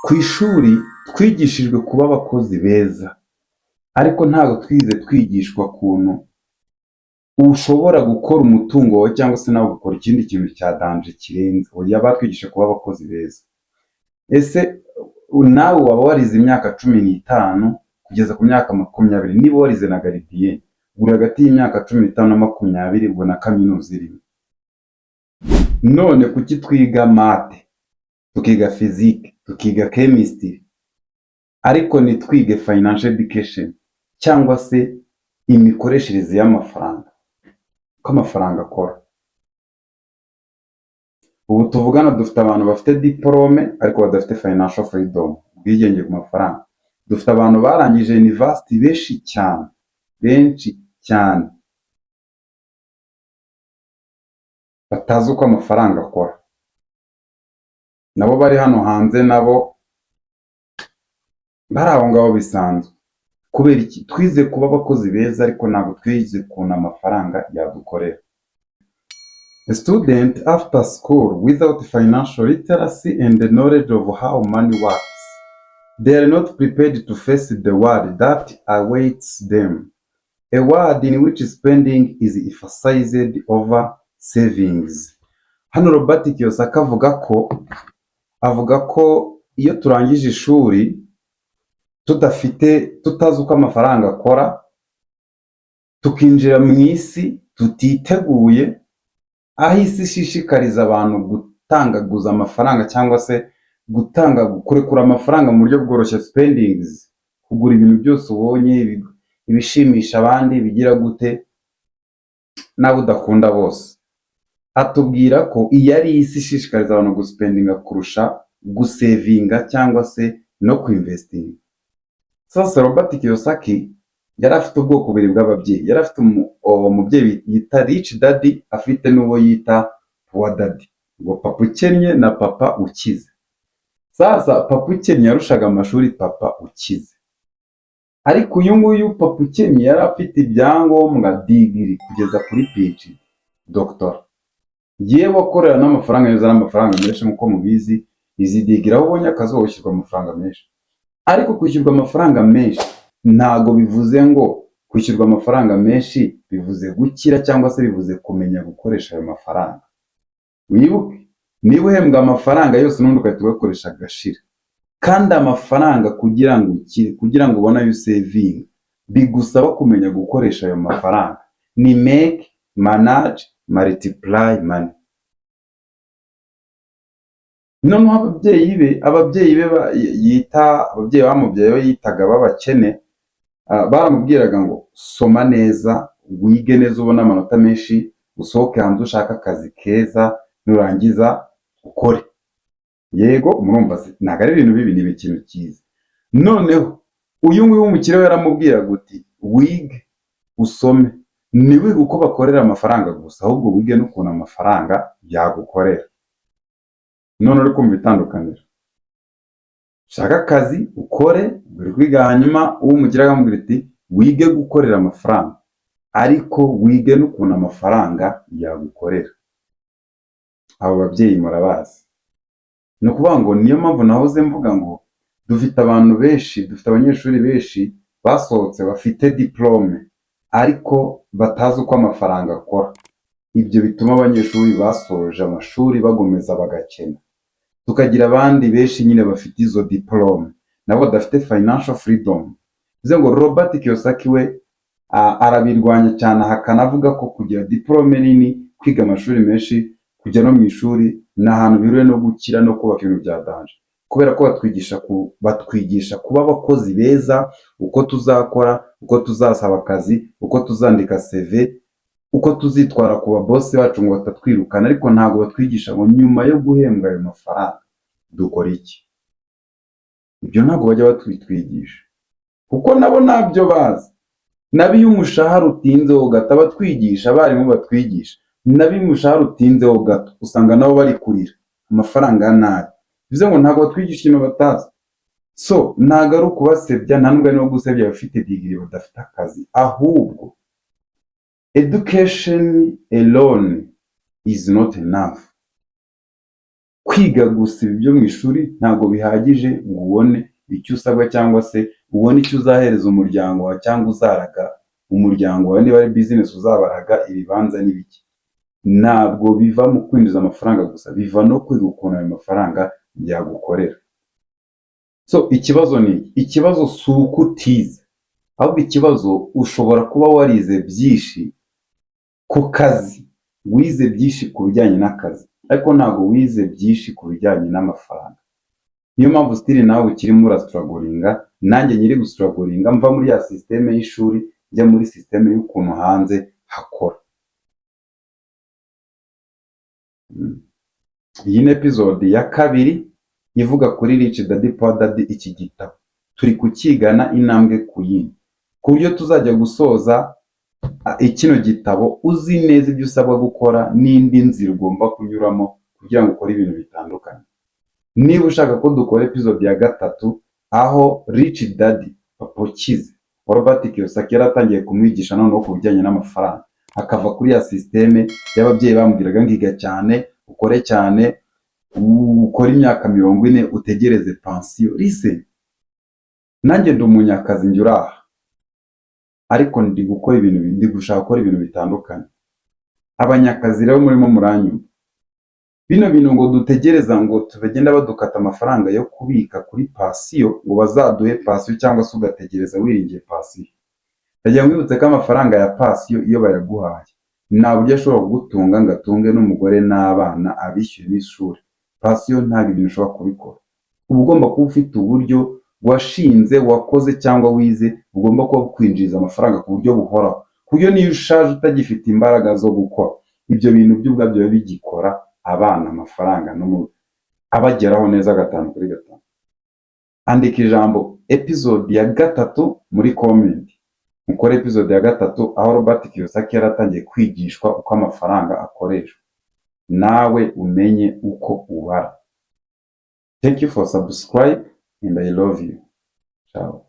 ku ishuri twigishijwe kuba abakozi beza, ariko ntabwo twize twigishwa kuntu ushobora gukora umutungo wawe cyangwa se nawe ugakora ikindi kintu cya danje kirenze. Oya, batwigisha kuba abakozi beza. Ese nawe waba warize imyaka 15 kugeza ku myaka 20, niba warize na garidiyeni uri hagati y'imyaka 15 na 20 ubwo na kaminuza irimo. None kuki twiga mate, tukiga physique, tukiga chemistry, ariko ntitwige financial education cyangwa se imikoreshereze y'amafaranga, ko amafaranga akora? Ubu tuvugana dufite abantu bafite diplome ariko badafite financial freedom, ubwigenge ku mafaranga. Dufite abantu barangije university benshi cyane batazi uko amafaranga akora. Nabo bari hano hanze, nabo bari aho ngaho bisanzwe. Kubera iki? Twize kuba abakozi beza ariko ntabwo twize ukuntu amafaranga yadukorera. A student after school without financial literacy and the knowledge of how money works, they are not prepared to face the world that awaits them. A world in which spending is emphasized over savings. Hano Robert Kiyosaki avuga ko iyo turangije ishuri tutazi uko amafaranga akora, tukinjira mu isi tutiteguye, aho isi ishishikariza abantu gutangaguza amafaranga cyangwa se kurekura amafaranga mu buryo bworoshye, spendings, kugura ibintu byose ubonye, ibishimisha abandi, bigira gute, nawe udakunda bose. Atubwira ko iyo ari isi ishishikariza abantu guspendinga kurusha gusevinga cyangwa se no kuinvestinga. Sasa Robert Kiyosaki yari afite ubwoko bubiri bw'ababyeyi. Yari afite umubyeyi yita rich daddy, afite n'uwo yita poor daddy, ngo papa ukennye na papa ukize. Sasa papa ukennye yarushaga amashuri papa ukize, ariko uyu nguyu papa ukennye yari afite ibyangombwa degree kugeza kuri PhD, doctor, yewe akorera n'amafaranga yuzana amafaranga menshi. Nk'uko mubizi, izi degree aho ubonye akazi wishyurwa amafaranga menshi. Ariko kwishyurwa amafaranga menshi ntago bivuze ngo kwishyurwa amafaranga menshi bivuze gukira cyangwa se bivuze kumenya gukoresha ayo mafaranga. Wibuke, niba uhembwa amafaranga yose n'undi ugahita ugakoresha agashira, kandi amafaranga kugira ngo ukire, kugira ngo ubone ayo saving, bigusaba kumenya gukoresha ayo mafaranga. Ni make, manage, multiply money. Noneho ababyeyi bamubyaye yitaga babakene, baramubwiraga ngo soma neza, wige neza, ubona amanota menshi, usohoke hanze ushaka akazi keza, nurangiza ukore. Yego, murumva se ntabwo ari ibintu bibi, ni ikintu cyiza. Noneho uyu nguyu w'umukire yaramubwiraga uti wige usome, ntiwige uko bakorera amafaranga gusa, ahubwo wige n'ukuntu amafaranga yagukorera. None uri kumva itandukaniro? Shaka akazi ukore, uri kwiga, hanyuma uw'umukire akamubwira ati wige gukorera amafaranga, ariko wige n'ukuntu amafaranga yagukorera. Abo babyeyi murabazi. Ni ukuvuga ngo niyo mpamvu nahoze mvuga ngo dufite abantu benshi, dufite abanyeshuri benshi basohotse bafite diplome ariko batazi uko amafaranga akora. Ibyo bituma abanyeshuri basoje amashuri bagomeza bagakena. Tukagira abandi benshi nyine bafite izo diplome nabo badafite financial freedom. Bivuze ngo Robert Kiyosaki we arabirwanya cyane, hakanavuga ko kugira diplome nini, kwiga amashuri menshi, kujya no mu ishuri n'ahantu bihuriye no gukira no kubaka ibintu bya danje, kubera ko batwigisha kuba abakozi beza, uko tuzakora, uko tuzasaba akazi, uko tuzandika CV, uko tuzitwara ku babosi bacu ngo batatwirukana, ariko ntabwo batwigisha ngo nyuma yo guhembwa ayo mafaranga dukora iki. Ibyo ntabwo bajya batwigisha kuko nabo ntabyo bazi. Nabi umushahara utinzeho gato batwigisha, abarimu batwigisha, nabi umushahara utinzeho gato usanga nabo bari kurira amafaranga nabi. Bivuze ngo ntabwo batwigisha ikintu batazi. So ntabwo ari ukubasebya, nta nubwo ari no gusebya abafite degree badafite akazi, ahubwo education alone is not enough. kwiga gusa ibyo mu ishuri ntabwo bihagije ngo ubone icyo usabwa cyangwa se ubone icyo uzahereza umuryango wawe cyangwa uzaraga umuryango wawe, niba ari business uzabaraga ibibanza n'ibiki. Ntabwo biva mu kwinjiza amafaranga gusa, biva no kwiga ukuntu ayo mafaranga yagukorera. So ikibazo ni iki? Ikibazo si uko utize, ahubwo ikibazo ushobora kuba warize byinshi ku kazi, wize byinshi ku bijyanye n'akazi, ariko ntabwo wize byinshi ku bijyanye n'amafaranga. Niyo mpamvu still nawe ukirimo urastruglinga, nanjye nyiri gustruglinga mva muri ya systeme y'ishuri njya muri systeme y'ukuntu hanze hakora. Iyi ni episode ya kabiri ivuga kuri Rich Daddy Poor Daddy. Iki gitabo turi kukigana intambwe ku yindi, ku buryo tuzajya gusoza kino gitabo uzi neza ibyo usabwa gukora n'indi nzira ugomba kunyuramo kugira ngo ukore ibintu bitandukanye. Niba ushaka ko dukora episode ya gatatu aho Rich Daddy Papa Ukize Robert Kiyosaki yaratangiye kumwigisha noneho ku bijyanye n'amafaranga, akava kuri ya systeme y'ababyeyi bamubwiraga ngiga cyane, ukore cyane, ukore imyaka 40 utegereze pension. Listen, nanjye ndi umunyakazi njye uraha, ariko ndi gukora ibintu ndi gushaka gukora ibintu bitandukanye. Abanyakazi rero murimo muranyuma, bino bintu ngo dutegereza ngo tubagenda badukata amafaranga yo kubika kuri pension ngo bazaduhe pension, cyangwa se ugategereza wiringiye pension. Ndagira mwibutse ko amafaranga ya pension iyo bayaguhaye nta buryo ashobora kugutunga ngo atunge n'umugore n'abana abishyura n'ishuri. Pension ntabwo ibintu ushobora kubikora. Uba ugomba kuba ufite uburyo washinze, wakoze cyangwa wize, ugomba kuba kwinjiza amafaranga ku buryo buhoraho, ku buryo niyo ushaje utagifite imbaraga zo gukora ibyo bintu by'ubwabyo biba bigikora abana amafaranga no abageraho neza 5 kuri 5. Andika ijambo episode ya gatatu muri comment, mukore episode ya gatatu aho Robert Kiyosaki yaratangiye kwigishwa uko amafaranga akoreshwa, nawe umenye uko ubara. Thank you for subscribe and I love you. Ciao.